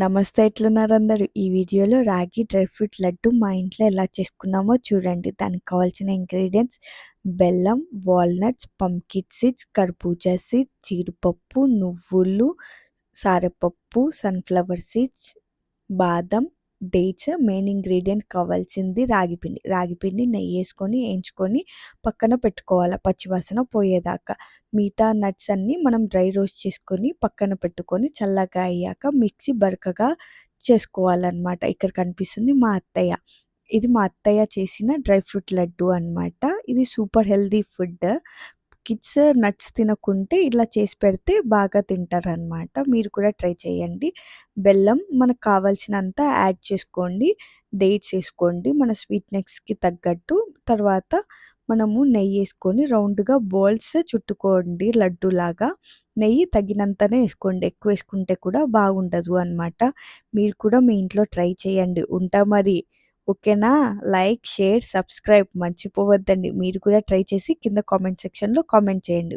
నమస్తే ఎట్లున్నారు అందరూ? ఈ వీడియోలో రాగి డ్రై ఫ్రూట్ లడ్డు మా ఇంట్లో ఎలా చేసుకున్నామో చూడండి. దానికి కావాల్సిన ఇంగ్రీడియంట్స్ బెల్లం, వాల్నట్స్, పంకిన్ సీడ్స్, కర్బూజా సీడ్స్, జీడిపప్పు, నువ్వులు, సారపప్పు, సన్‌ఫ్లవర్ సీడ్స్, బాదం, డేట్స్. మెయిన్ ఇంగ్రీడియంట్ కావాల్సింది రాగిపిండి. రాగిపిండి నెయ్యేసుకొని ఏంచుకొని పక్కన పెట్టుకోవాలి పచ్చివాసన పోయేదాకా. మిగతా నట్స్ అన్నీ మనం డ్రై రోస్ట్ చేసుకొని పక్కన పెట్టుకొని చల్లగా అయ్యాక మిక్సీ బరకగా చేసుకోవాలన్నమాట. ఇక్కడ కనిపిస్తుంది మా అత్తయ్య. ఇది మా అత్తయ్య చేసిన డ్రై ఫ్రూట్ లడ్డు అన్నమాట. ఇది super healthy food. Kids nuts తినకుంటే ఇలా చేసి పెడితే బాగా తింటారనమాట. మీరు కూడా ట్రై చేయండి. బెల్లం మనకు కావాల్సినంత యాడ్ చేసుకోండి. డేట్స్ ఏసుకోండి మన స్వీట్‌నెస్‌కి తగ్గట్టు. తర్వాత మనము నెయ్యేసుకొని రౌండ్‌గా బాల్స్ చుట్టుకోండి లడ్డూలాగా. నెయ్యి తగినంతనే ఏసుకోండి. ఎక్కువేసుకుంటే కూడా బాగుండదు అనమాట. మీరు కూడా మీ ఇంట్లో ట్రై చేయండి. ఉంటా మరి. ఓకేనా? లైక్, షేర్, సబ్స్క్రైబ్ మర్చిపోవద్దండి. మీరు కూడా ట్రై చేసి కింద కామెంట్ సెక్షన్‌లో కామెంట్ చేయండి.